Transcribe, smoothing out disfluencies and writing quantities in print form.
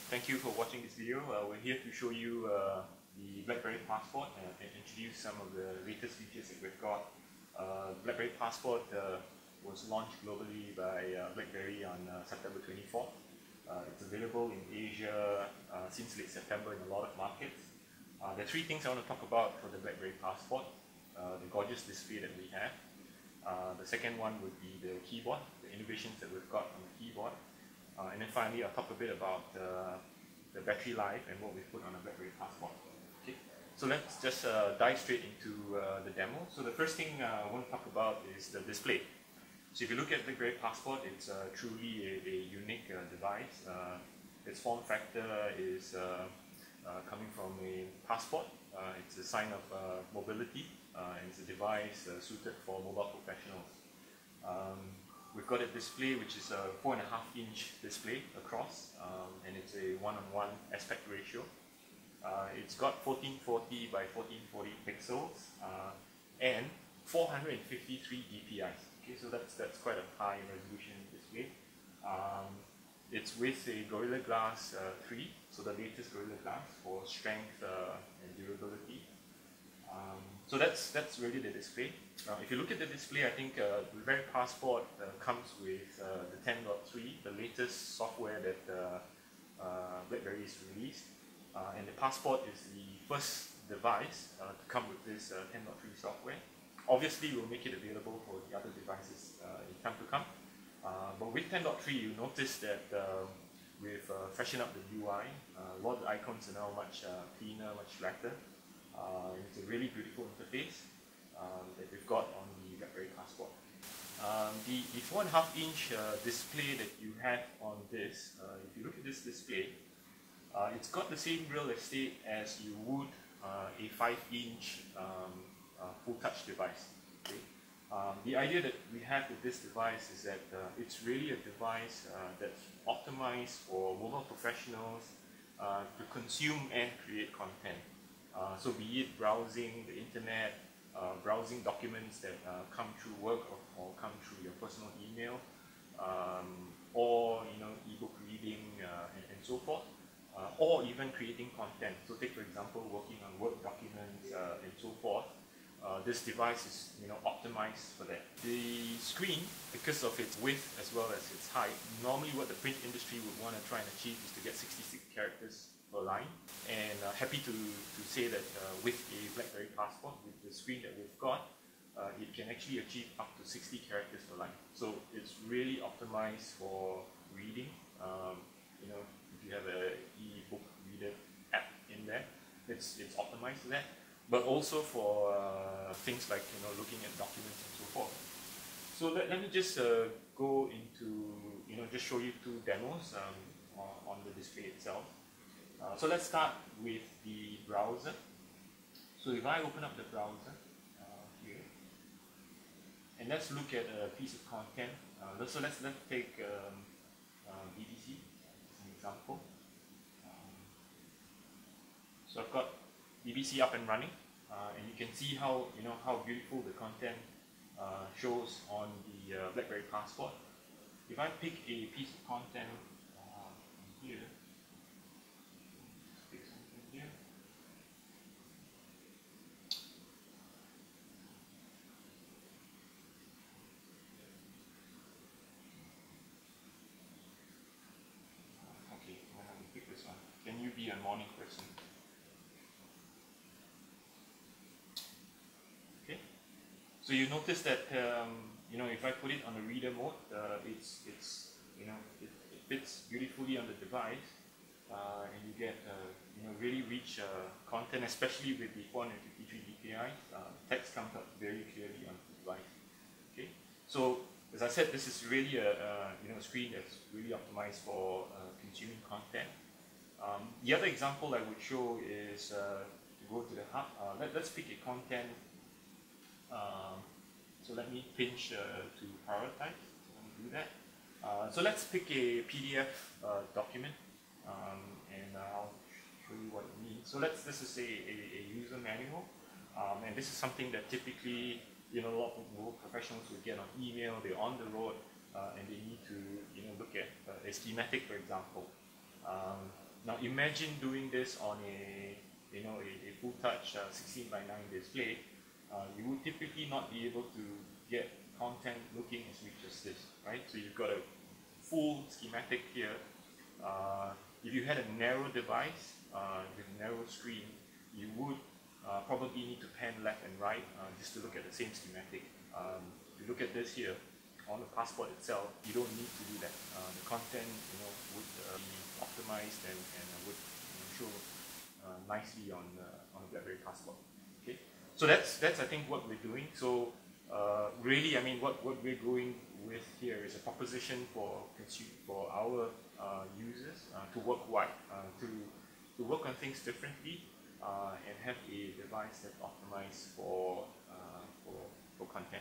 Thank you for watching this video. We're here to show you the BlackBerry Passport and introduce some of the latest features that we've got. BlackBerry Passport was launched globally by BlackBerry on September 24th. It's available in Asia since late September in a lot of markets. There are three things I want to talk about for the BlackBerry Passport. The gorgeous display that we have. The second one would be the keyboard, the innovations that we've got on the keyboard. And then finally, I'll talk a bit about the battery life and what we've put on a BlackBerry Passport. Okay, so let's just dive straight into the demo. So the first thing I want to talk about is the display. So if you look at BlackBerry Passport, it's truly a unique device. Its form factor is coming from a passport. It's a sign of mobility, and it's a device suited for mobile professionals. We've got a display which is a 4.5-inch display across, and it's a 1:1 aspect ratio. It's got 1440 by 1440 pixels and 453 dpi. Okay, so that's quite a high resolution display. It's with a Gorilla Glass 3, so the latest Gorilla Glass for strength and durability. So that's really the display. If you look at the display, I think the BlackBerry Passport comes with the 10.3, the latest software that BlackBerry has released. And the Passport is the first device to come with this 10.3 software. Obviously, we'll make it available for the other devices in time to come. But with 10.3, you notice that we've freshened up the UI. A lot of the icons are now much cleaner, much flatter. It's a really beautiful interface that we've got on the BlackBerry Passport. The 4.5-inch display that you have on this, if you look at this display, it's got the same real estate as you would a 5-inch full touch device. Okay? The idea that we have with this device is that it's really a device that's optimized for mobile professionals to consume and create content. So be it browsing the internet, browsing documents that come through work or come through your personal email, or ebook reading and so forth, or even creating content. So take for example working on work documents and so forth. This device is optimized for that. The screen, because of its width as well as its height, normally what the print industry would want to try and achieve is to get 66 characters per line. And happy to say that with a BlackBerry Passport, with the screen that we've got, it can actually achieve up to 60 characters per line. So it's really optimized for reading. If you have an e-book reader app in there, it's optimized for that. But also for things like looking at documents and so forth. So let me just go into just show you two demos on the display itself. So let's start with the browser. So if I open up the browser here, and let's look at a piece of content. So let's take BBC as an example. So I've got BBC up and running, and you can see how how beautiful the content shows on the BlackBerry Passport. If I pick a piece of content here. Can you be a morning person? Okay. So you notice that if I put it on the reader mode, it fits beautifully on the device, and you get really rich content, especially with the 453 dpi. Text comes up very clearly on the device. Okay. So as I said, this is really a screen that's really optimized for consuming content. The other example I would show is to go to the hub. Let's pick a content. So let me pinch to prioritize. So let me do that. So let's pick a PDF document, and I'll show you what it means. So this is a user manual, and this is something that typically a lot of professionals would get on email. They're on the road, and they need to look at a schematic, for example. Now imagine doing this on a a full touch 16:9 display. You would typically not be able to get content looking as rich as this, right? So you've got a full schematic here. If you had a narrow device with a narrow screen, you would probably need to pan left and right just to look at the same schematic. If you look at this here on the passport itself, you don't need to do that. The content would be optimized and would show nicely on the BlackBerry Passport. Okay, so that's I think what we're doing. So really, I mean, what we're going with here is a proposition for our users to work wide, to work on things differently, and have a device that's optimized for content.